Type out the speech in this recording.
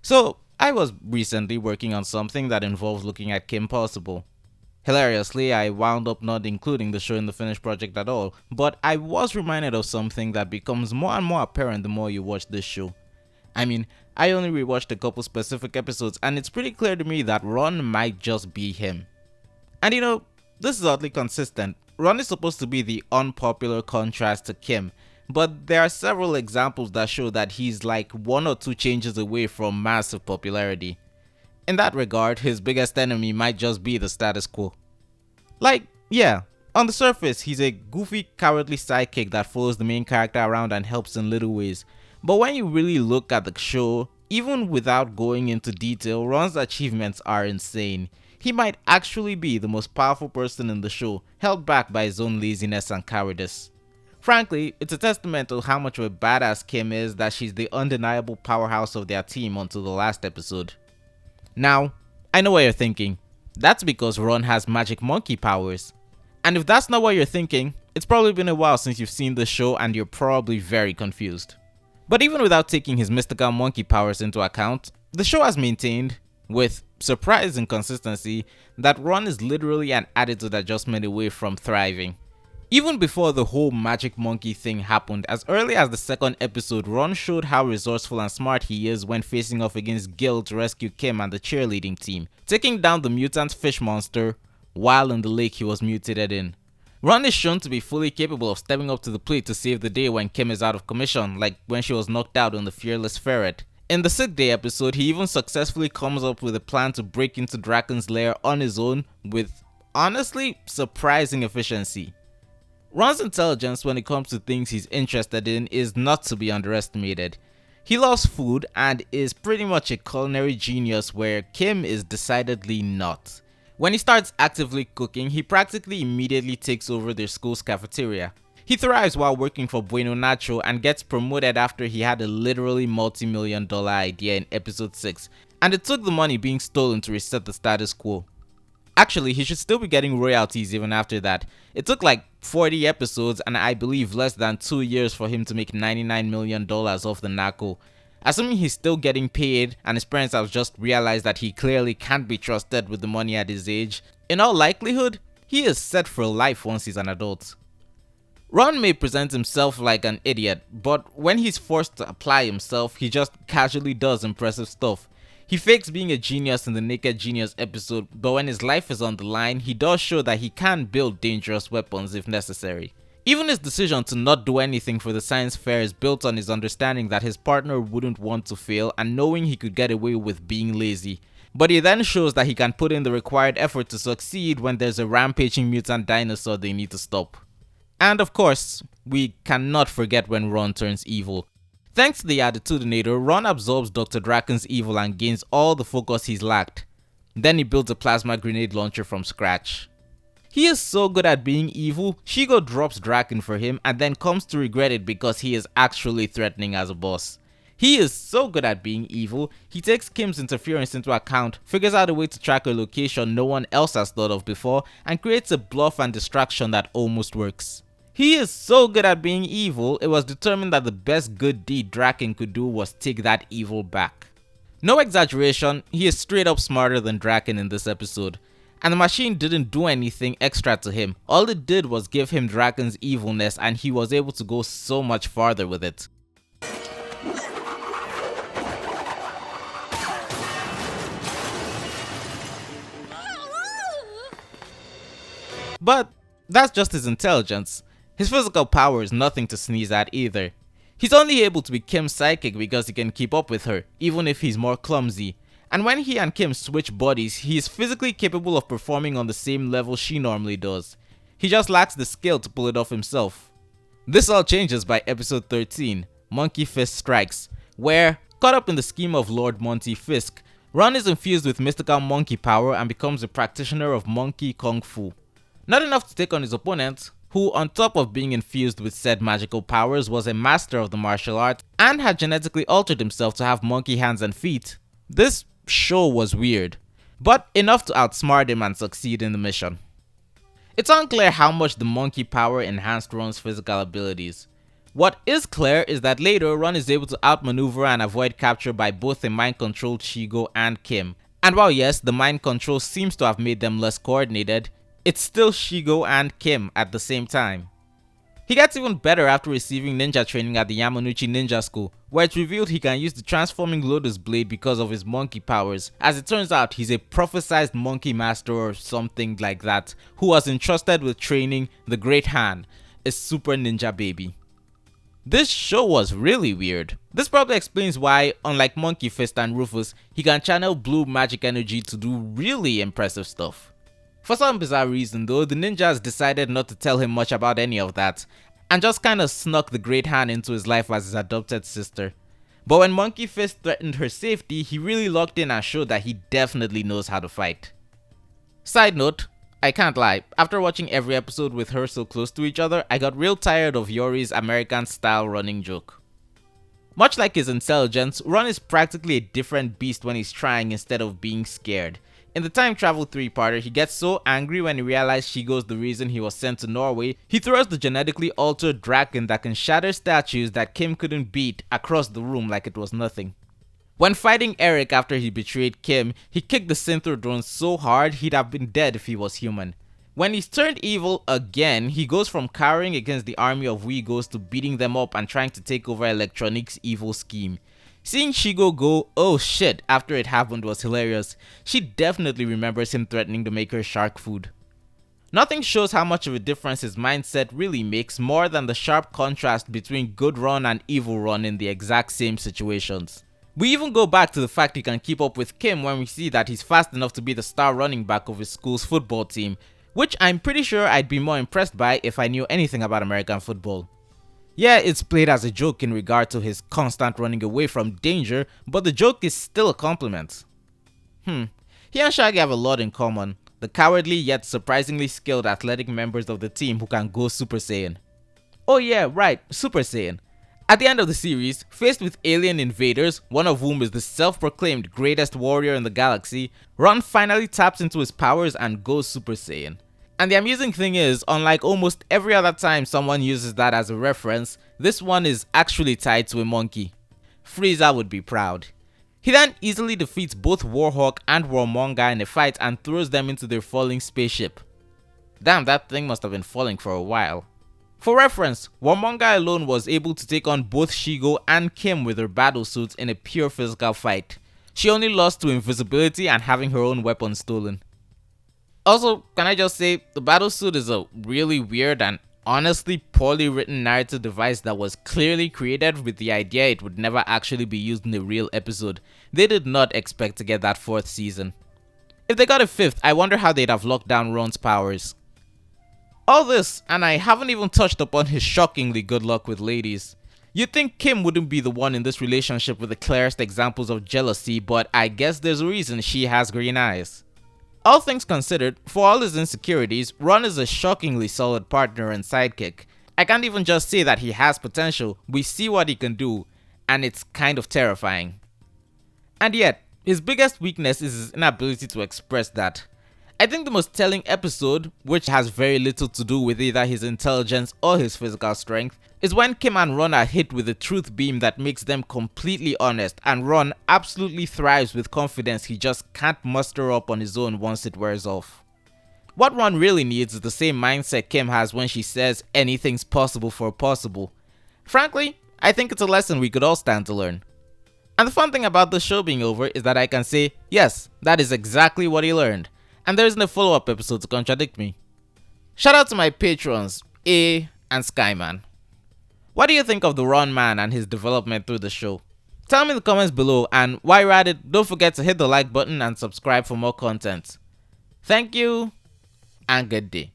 So, I was recently working on something that involves looking at Kim Possible. Hilariously, I wound up not including the show in the finished project at all, but I was reminded of something that becomes more and more apparent the more you watch this show. I mean, I only rewatched a couple specific episodes and it's pretty clear to me that Ron might just be him. And this is oddly consistent. Ron is supposed to be the unpopular contrast to Kim, but there are several examples that show that he's like one or two changes away from massive popularity. In that regard, his biggest enemy might just be the status quo. Like, yeah, on the surface, he's a goofy, cowardly sidekick that follows the main character around and helps in little ways. But when you really look at the show, even without going into detail, Ron's achievements are insane. He might actually be the most powerful person in the show, held back by his own laziness and cowardice. Frankly, it's a testament to how much of a badass Kim is that she's the undeniable powerhouse of their team until the last episode. Now, I know what you're thinking. That's because Ron has magic monkey powers. And if that's not what you're thinking, it's probably been a while since you've seen the show and you're probably very confused. But even without taking his mystical monkey powers into account, the show has maintained, with surprising consistency, that Ron is literally an attitude adjustment away from thriving. Even before the whole magic monkey thing happened, as early as the second episode, Ron showed how resourceful and smart he is when facing off against Gil to rescue Kim and the cheerleading team, taking down the mutant fish monster while in the lake he was mutated in. Ron is shown to be fully capable of stepping up to the plate to save the day when Kim is out of commission, like when she was knocked out on the Fearless Ferret. In the sick day episode, he even successfully comes up with a plan to break into Drakken's lair on his own with, honestly, surprising efficiency. Ron's intelligence when it comes to things he's interested in is not to be underestimated. He loves food and is pretty much a culinary genius where Kim is decidedly not. When he starts actively cooking, he practically immediately takes over their school's cafeteria. He thrives while working for Bueno Nacho and gets promoted after he had a literally multi-million-dollar idea in episode 6, and it took the money being stolen to reset the status quo. Actually, he should still be getting royalties even after that. It took like 40 episodes and I believe less than 2 years for him to make $99 million off the narco. Assuming he's still getting paid and his parents have just realized that he clearly can't be trusted with the money at his age, in all likelihood, he is set for life once he's an adult. Ron may present himself like an idiot, but when he's forced to apply himself, he just casually does impressive stuff. He fakes being a genius in the Naked Genius episode, but when his life is on the line, he does show that he can build dangerous weapons if necessary. Even his decision to not do anything for the science fair is built on his understanding that his partner wouldn't want to fail and knowing he could get away with being lazy. But he then shows that he can put in the required effort to succeed when there's a rampaging mutant dinosaur they need to stop. And of course, we cannot forget when Ron turns evil. Thanks to the Attitudinator, Ron absorbs Dr. Drakken's evil and gains all the focus he's lacked. Then he builds a plasma grenade launcher from scratch. He is so good at being evil, Shego drops Drakken for him and then comes to regret it because he is actually threatening as a boss. He is so good at being evil, he takes Kim's interference into account, figures out a way to track a location no one else has thought of before, and creates a bluff and distraction that almost works. He is so good at being evil, it was determined that the best good deed Drakken could do was take that evil back. No exaggeration, he is straight up smarter than Drakken in this episode. And the machine didn't do anything extra to him. All it did was give him Drakken's evilness and he was able to go so much farther with it. But that's just his intelligence. His physical power is nothing to sneeze at either. He's only able to be Kim's sidekick because he can keep up with her, even if he's more clumsy. And when he and Kim switch bodies, he is physically capable of performing on the same level she normally does. He just lacks the skill to pull it off himself. This all changes by episode 13, Monkey Fist Strikes, where, caught up in the scheme of Lord Monty Fisk, Ron is infused with mystical monkey power and becomes a practitioner of monkey kung fu. Not enough to take on his opponent, who on top of being infused with said magical powers was a master of the martial art and had genetically altered himself to have monkey hands and feet. This show was weird, but enough to outsmart him and succeed in the mission. It's unclear how much the monkey power enhanced Ron's physical abilities. What is clear is that later Ron is able to outmaneuver and avoid capture by both the mind-controlled Shego and Kim. And while yes, the mind control seems to have made them less coordinated, it's still Shego and Kim at the same time. He gets even better after receiving ninja training at the Yamanouchi Ninja School, where it's revealed he can use the transforming Lotus Blade because of his monkey powers. As it turns out, he's a prophesized monkey master or something like that, who was entrusted with training the Great Han, a super ninja baby. This show was really weird. This probably explains why, unlike Monkey Fist and Rufus, he can channel blue magic energy to do really impressive stuff. For some bizarre reason though, the ninjas decided not to tell him much about any of that, and just kinda snuck the Great Han into his life as his adopted sister. But when Monkey Fist threatened her safety, he really locked in and showed that he definitely knows how to fight. Side note, I can't lie, after watching every episode with her so close to each other, I got real tired of Yori's American style running joke. Much like his intelligence, Ron is practically a different beast when he's trying instead of being scared. In the time travel 3-parter, he gets so angry when he realizes Shego's the reason he was sent to Norway, he throws the genetically altered Drakken that can shatter statues that Kim couldn't beat across the room like it was nothing. When fighting Eric after he betrayed Kim, he kicked the synthro drone so hard he'd have been dead if he was human. When he's turned evil again, he goes from cowering against the army of Weegos to beating them up and trying to take over Electronic's evil scheme. Seeing Shego go, oh shit, after it happened was hilarious. She definitely remembers him threatening to make her shark food. Nothing shows how much of a difference his mindset really makes more than the sharp contrast between good Ron and evil Ron in the exact same situations. We even go back to the fact he can keep up with Kim when we see that he's fast enough to be the star running back of his school's football team, which I'm pretty sure I'd be more impressed by if I knew anything about American football. Yeah, it's played as a joke in regard to his constant running away from danger, but the joke is still a compliment. He and Shaggy have a lot in common, the cowardly yet surprisingly skilled athletic members of the team who can go Super Saiyan. Oh yeah, right, Super Saiyan. At the end of the series, faced with alien invaders, one of whom is the self-proclaimed greatest warrior in the galaxy, Ron finally taps into his powers and goes Super Saiyan. And the amusing thing is, unlike almost every other time someone uses that as a reference, this one is actually tied to a monkey. Frieza would be proud. He then easily defeats both Warhawk and Warmonger in a fight and throws them into their falling spaceship. Damn, that thing must have been falling for a while. For reference, Warmonger alone was able to take on both Shego and Kim with her battle suits in a pure physical fight. She only lost to invisibility and having her own weapon stolen. Also, can I just say, the battlesuit is a really weird and honestly poorly written narrative device that was clearly created with the idea it would never actually be used in a real episode. They did not expect to get that 4th season. If they got a 5th, I wonder how they'd have locked down Ron's powers. All this, and I haven't even touched upon his shockingly good luck with ladies. You'd think Kim wouldn't be the one in this relationship with the clearest examples of jealousy, but I guess there's a reason she has green eyes. All things considered, for all his insecurities, Ron is a shockingly solid partner and sidekick. I can't even just say that he has potential, we see what he can do, and it's kind of terrifying. And yet, his biggest weakness is his inability to express that. I think the most telling episode, which has very little to do with either his intelligence or his physical strength, is when Kim and Ron are hit with a truth beam that makes them completely honest, and Ron absolutely thrives with confidence he just can't muster up on his own once it wears off. What Ron really needs is the same mindset Kim has when she says anything's possible for possible. Frankly, I think it's a lesson we could all stand to learn. And the fun thing about this show being over is that I can say, yes, that is exactly what he learned. And there isn't a follow-up episode to contradict me. Shout out to my patrons, A and Skyman. What do you think of the Ron man and his development through the show? Tell me in the comments below, and while you're at it, don't forget to hit the like button and subscribe for more content. Thank you, and good day.